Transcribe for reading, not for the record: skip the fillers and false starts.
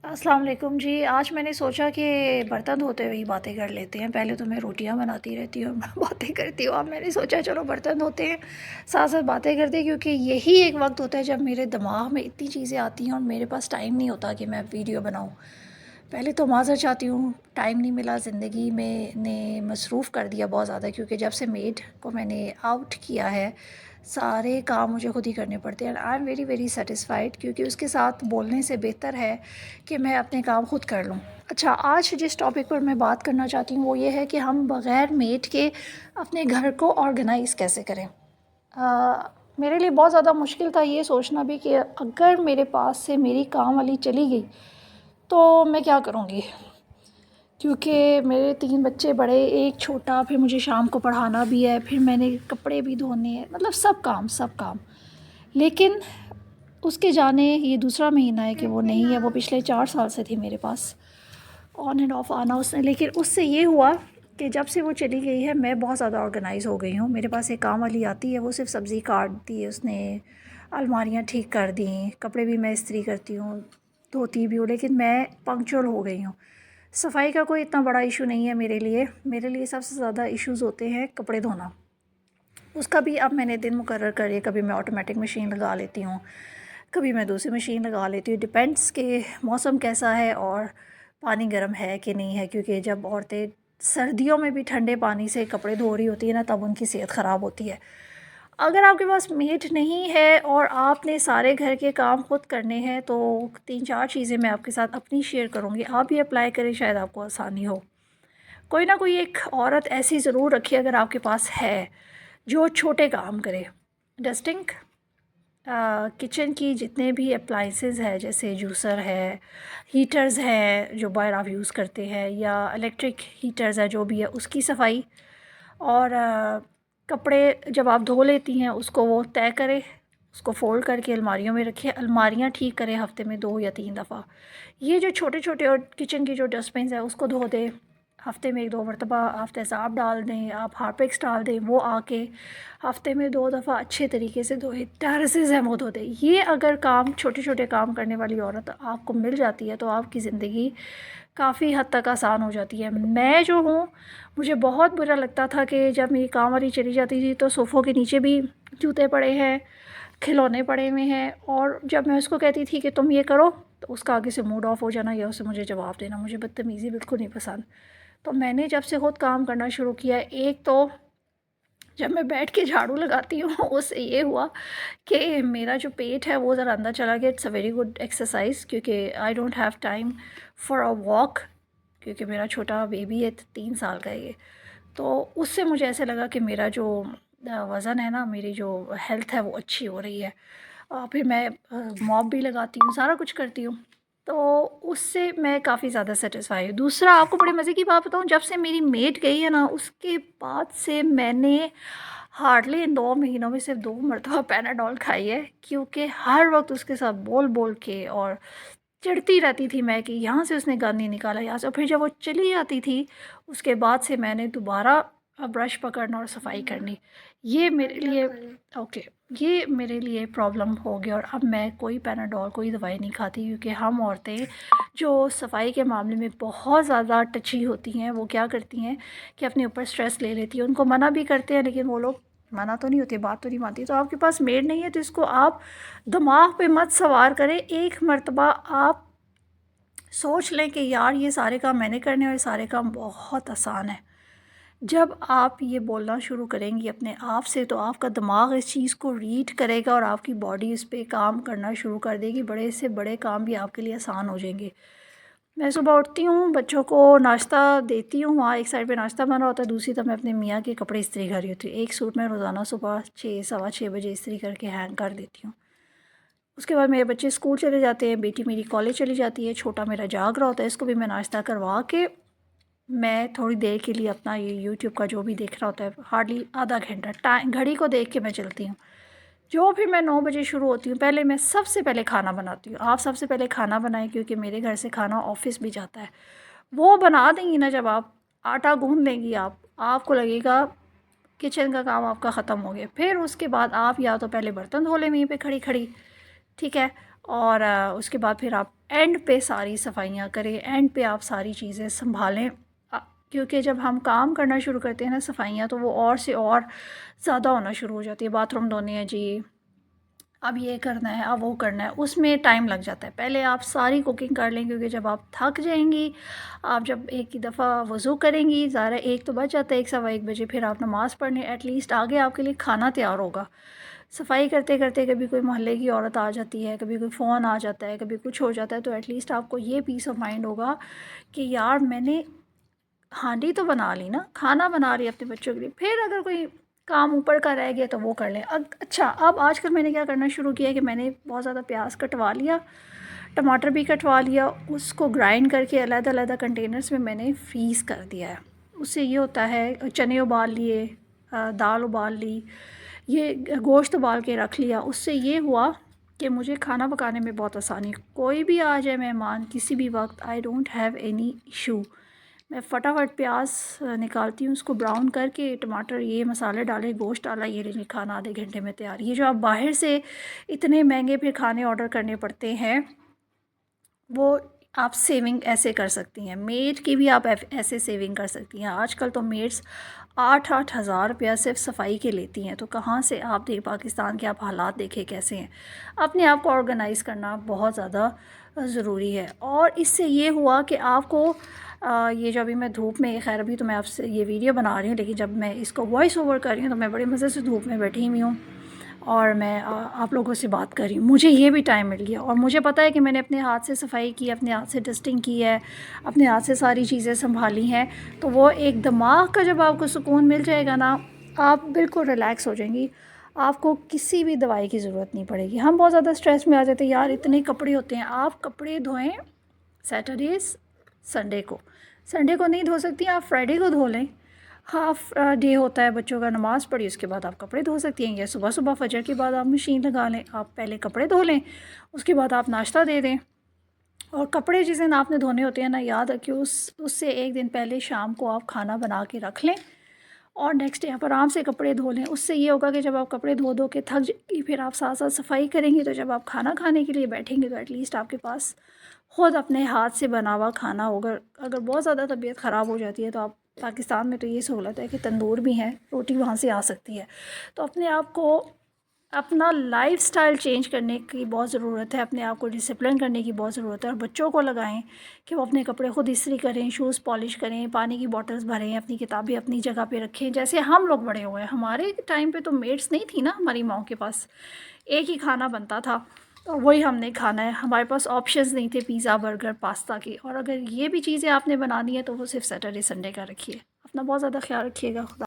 अस्सलाम वालेकुम जी। आज मैंने सोचा कि बर्तन धोते हुए ही बातें कर लेते हैं। पहले तो मैं रोटियां बनाती रहती हूँ बातें करती हूँ। अब मैंने सोचा चलो बर्तन धोते हैं, साथ साथ बातें करते हैं, क्योंकि यही एक वक्त होता है जब मेरे दिमाग में इतनी चीज़ें आती हैं और मेरे पास टाइम नहीं होता कि मैं वीडियो बनाऊँ। पहले तो माज़रत चाहती हूँ, टाइम नहीं मिला, ज़िंदगी में ने मसरूफ़ कर दिया बहुत ज़्यादा, क्योंकि जब से मेड को मैंने आउट किया है सारे काम मुझे खुद ही करने पड़ते हैं। I am very very satisfied, क्योंकि उसके साथ बोलने से बेहतर है कि मैं अपने काम खुद कर लूँ। अच्छा, आज जिस टॉपिक पर मैं बात करना चाहती हूँ वो ये है कि हम बग़ैर मेड के अपने घर को ऑर्गेनाइज़ कैसे करें। मेरे लिए बहुत ज़्यादा मुश्किल था ये सोचना भी कि अगर मेरे पास से मेरी काम वाली चली गई तो मैं क्या करूँगी, क्योंकि मेरे 3 बच्चे बड़े, 1 छोटा, फिर मुझे शाम को पढ़ाना भी है, फिर मैंने कपड़े भी धोने हैं, मतलब सब काम सब काम। लेकिन उसके जाने ये दूसरा महीना है कि वो नहीं है। वो पिछले 4 साल से थी मेरे पास, ऑन एंड ऑफ आना उसने। लेकिन उससे ये हुआ कि जब से वो चली गई है मैं बहुत ज़्यादा ऑर्गेनाइज़ हो गई हूँ। मेरे पास एक काम वाली आती है, वो सिर्फ सब्ज़ी काट दी है उसने, अलमारियाँ ठीक कर दी, कपड़े भी मैं इस्त्री करती हूँ, धोती भी हूँ, लेकिन मैं पंक्चुअल हो गई हूँ। सफाई का कोई इतना बड़ा इशू नहीं है मेरे लिए सबसे ज़्यादा इश्यूज़ होते हैं कपड़े धोना। उसका भी अब मैंने दिन मुकर्रर करे, कभी मैं ऑटोमेटिक मशीन लगा लेती हूँ, कभी मैं दूसरी मशीन लगा लेती हूँ, डिपेंड्स कि मौसम कैसा है और पानी गर्म है कि नहीं है, क्योंकि जब औरतें सर्दियों में भी ठंडे पानी से कपड़े धो रही होती है ना, तब उनकी सेहत ख़राब होती है। अगर आपके पास मेड नहीं है और आपने सारे घर के काम खुद करने हैं तो 3-4 चीज़ें मैं आपके साथ अपनी शेयर करूँगी, आप भी अप्लाई करें, शायद आपको आसानी हो। कोई ना कोई एक औरत ऐसी ज़रूर रखिए अगर आपके पास है, जो छोटे काम करे। डस्टिंग, किचन की जितने भी अप्लाइंसेस है, जैसे जूसर है, हीटर्स हैं जो बाहर आप यूज़ करते हैं, या इलेक्ट्रिक हीटर्स है, जो भी है उसकी सफाई। और कपड़े जब आप धो लेती हैं उसको वो तय करें, उसको फ़ोल्ड करके अलमारियों में रखें, अलमारियाँ ठीक करें हफ़्ते में 2 या 3 दफ़ा। ये जो छोटे-छोटे और किचन की जो डस्टबिन्स हैं उसको धो दें हफ़्ते में 1-2 मरतबा। आप तेज़ाब डाल दें, आप हार्पिक्स डाल दें, वो आके हफ़्ते में 2 दफ़ा अच्छे तरीके से धोएं। टेरेसेस हैं वो धो दें। ये अगर काम, छोटे-छोटे काम करने वाली औरत आपको मिल जाती है तो आपकी ज़िंदगी काफ़ी हद तक आसान हो जाती है। मैं जो हूँ, मुझे बहुत बुरा लगता था कि जब मेरी काम वाली चली जाती थी तो सोफ़ों के नीचे भी जूते पड़े हैं, खिलौने पड़े हुए हैं, और जब मैं उसको कहती थी कि तुम ये करो तो उसका आगे से मूड ऑफ़ हो जाना या उसे मुझे जवाब देना। मुझे बदतमीज़ी बिल्कुल नहीं पसंद। तो मैंने जब से खुद काम करना शुरू किया है, एक तो जब मैं बैठ के झाड़ू लगाती हूँ उससे ये हुआ कि मेरा जो पेट है वो ज़रा अंदर चला गया। It's a very good exercise, क्योंकि I don't have time for a walk, क्योंकि मेरा छोटा बेबी है, 3 साल का है ये। तो उससे मुझे ऐसे लगा कि मेरा जो वज़न है ना, मेरी जो हेल्थ है वो अच्छी हो रही है। फिर मैं मॉप भी लगाती हूँ, सारा कुछ करती हूँ, तो उससे मैं काफ़ी ज़्यादा सेटिस्फाई हूँ। दूसरा, आपको बड़े मज़े की बात बताऊँ, जब से मेरी मेड गई है ना उसके बाद से मैंने हार्डली इन 2 महीनों में सिर्फ 2 मरतबा पैनाडोल खाई है, क्योंकि हर वक्त उसके साथ बोल बोल के और चिढ़ती रहती थी मैं कि यहाँ से उसने गंद नहीं निकाला, यहाँ से। और फिर जब वो चली जाती थी उसके बाद से मैंने दोबारा ब्रश पकड़ना और सफाई करनी, ये मेरे लिए ओके, ये मेरे लिए प्रॉब्लम हो गया। और अब मैं कोई पैनाडोल, कोई दवाई नहीं खाती, क्योंकि हम औरतें जो सफाई के मामले में बहुत ज़्यादा टची होती हैं, वो क्या करती हैं कि अपने ऊपर स्ट्रेस ले लेती हैं। उनको मना भी करते हैं लेकिन वो लोग मना तो नहीं होते, बात तो नहीं मानती। तो आपके पास मेड नहीं है तो इसको आप दिमाग पे मत सवार करें। एक मरतबा आप सोच लें कि यार ये सारे काम मैंने करने हैं और ये सारे काम बहुत आसान है। जब आप ये बोलना शुरू करेंगी अपने आप से तो आपका दिमाग इस चीज़ को रीड करेगा और आपकी बॉडी इस पे काम करना शुरू कर देगी। बड़े से बड़े काम भी आपके लिए आसान हो जाएंगे। मैं सुबह उठती हूँ, बच्चों को नाश्ता देती हूँ, वहाँ एक साइड पे नाश्ता बन रहा होता है, दूसरी तरफ मैं अपने मियाँ के कपड़े इस्त्री कर रही होती हूँ। एक सूट मैं रोज़ाना सुबह 6 सवा 6 बजे इस्त्री करके हैंग कर देती हूँ। उसके बाद मेरे बच्चे स्कूल चले जाते हैं, बेटी मेरी कॉलेज चली जाती है, छोटा मेरा जाग रहा होता है, इसको भी मैं नाश्ता करवा के मैं थोड़ी देर के लिए अपना ये यूट्यूब का जो भी देख रहा होता है, हार्डली आधा घंटा टाइम घड़ी को देख के मैं चलती हूँ। जो फिर मैं 9 बजे शुरू होती हूँ, पहले मैं सबसे पहले खाना बनाती हूँ। आप सबसे पहले खाना बनाएं, क्योंकि मेरे घर से खाना ऑफिस भी जाता है। वो बना देंगी ना, जब आप आटा गूँध लेंगी, आपको लगेगा किचन का काम आपका ख़त्म हो गया। फिर उसके बाद आप या तो पहले बर्तन धो लें वहीं पे खड़ी खड़ी, ठीक है, और उसके बाद फिर आप एंड पे सारी सफाइयाँ करें, एंड पे आप सारी चीज़ें संभालें। क्योंकि जब हम काम करना शुरू करते हैं ना सफाइयाँ, तो वो और से और ज़्यादा होना शुरू हो जाती है। बाथरूम धोने हैं जी, अब ये करना है, अब वो करना है, उसमें टाइम लग जाता है। पहले आप सारी कुकिंग कर लें, क्योंकि जब आप थक जाएंगी, आप जब एक ही दफ़ा वज़ू करेंगी, ज़ाहिर है 1 तो बज जाता है, 1 सवा 1 बजे, फिर आप नमाज़ पढ़ने एटलीस्ट आगे आपके लिए खाना तैयार होगा। सफाई करते करते कभी कोई मोहल्ले की औरत आ जाती है, कभी कोई फ़ोन आ जाता है, कभी कुछ हो जाता है, तो एटलीस्ट आपको ये पीस ऑफ माइंड होगा कि यार मैंने हांडी तो बना ली ना, खाना बना रही है अपने बच्चों के लिए। फिर अगर कोई काम ऊपर का रह गया तो वो कर लें। अच्छा, अब आजकल मैंने क्या करना शुरू किया है कि मैंने बहुत ज़्यादा प्याज कटवा लिया, टमाटर भी कटवा लिया, उसको ग्राइंड करके अलग-अलग कंटेनर्स में मैंने फ्रीज़ कर दिया है। उससे ये होता है, चने उबाल लिए, दाल उबाल ली, ये गोश्त उबाल के रख लिया। उससे ये हुआ कि मुझे खाना पकाने में बहुत आसानी, कोई भी आ जाए मेहमान किसी भी वक्त, आई डोंट हैव एनी इशू। मैं फटाफट प्याज निकालती हूँ, उसको ब्राउन करके टमाटर, ये मसाले डाले, गोश्त डाला, ये लीजिए खाना आधे घंटे में तैयार। ये जो आप बाहर से इतने महंगे फिर खाने ऑर्डर करने पड़ते हैं, वो आप सेविंग ऐसे कर सकती हैं। मेड की भी आप ऐसे सेविंग कर सकती हैं। आजकल तो मेड्स 8-8 हज़ार रुपया सिर्फ सफाई के लेती हैं, तो कहाँ से आप पाकिस्तान के आप हालात देखें कैसे हैं। अपने आप को ऑर्गेनाइज़ करना बहुत ज़्यादा ज़रूरी है। और इससे ये हुआ कि आपको ये जो अभी मैं धूप में, खैर अभी तो मैं आपसे ये वीडियो बना रही हूँ, लेकिन जब मैं इसको वॉइस ओवर कर रही हूँ तो मैं बड़े मज़े से धूप में बैठी हुई हूँ और मैं आप लोगों से बात कर रही हूँ। मुझे ये भी टाइम मिल गया और मुझे पता है कि मैंने अपने हाथ से सफाई की, अपने हाथ से डस्टिंग की है, अपने हाथ से सारी चीज़ें संभाली हैं। तो वो एक दिमाग का जब आपको सुकून मिल जाएगा ना, आप बिल्कुल रिलैक्स हो जाएंगी। आपको किसी भी दवाई की ज़रूरत नहीं पड़ेगी। हम बहुत ज़्यादा स्ट्रेस में आ जाते हैं, यार इतने कपड़े होते हैं। आप कपड़े धोएं सैटरडे संडे को, संडे को नहीं धो सकती, आप फ्राइडे को धो लें। हाफ़ डे होता है बच्चों का, नमाज़ पढ़ी उसके बाद आप कपड़े धो सकती हैं, या सुबह सुबह फजर के बाद आप मशीन लगा लें। आप पहले कपड़े धो लें, उसके बाद आप नाश्ता दे दें। और कपड़े जिस दिन आपने धोने होते हैं ना, याद रखिए उससे एक दिन पहले शाम को आप खाना बना के रख लें और नेक्स्ट डे आप आराम से कपड़े धो लें। उससे ये होगा कि जब आप कपड़े धो धो के थक जाएंगी, फिर आप साथ साथ सफाई करेंगी, तो जब आप खाना खाने के लिए बैठेंगे तो एटलीस्ट आपके पास ख़ुद अपने हाथ से बना हुआ खाना होगा। अगर बहुत ज़्यादा तबीयत ख़राब हो जाती है तो आप, पाकिस्तान में तो ये सहूलत है कि तंदूर भी हैं, रोटी वहाँ से आ सकती है। तो अपने आप को, अपना लाइफ़स्टाइल चेंज करने की बहुत ज़रूरत है, अपने आप को डिसिप्लिन करने की बहुत ज़रूरत है। और बच्चों को लगाएं कि वो अपने कपड़े खुद इस्त्री करें, शूज़ पॉलिश करें, पानी की बॉटल्स भरें, अपनी किताबें अपनी जगह पे रखें। जैसे हम लोग बड़े हुए हैं, हमारे टाइम पे तो मेड्स नहीं थी ना, हमारी माओ के पास एक ही खाना बनता था और वही हमने खाना है। हमारे पास ऑप्शंस नहीं थे पिज़्ज़ा, बर्गर, पास्ता के। और अगर ये भी चीज़ें आपने बनानी है तो वो सिर्फ सैटरडे संडे का रखिए। अपना बहुत ज़्यादा ख्याल रखिएगा। खुदा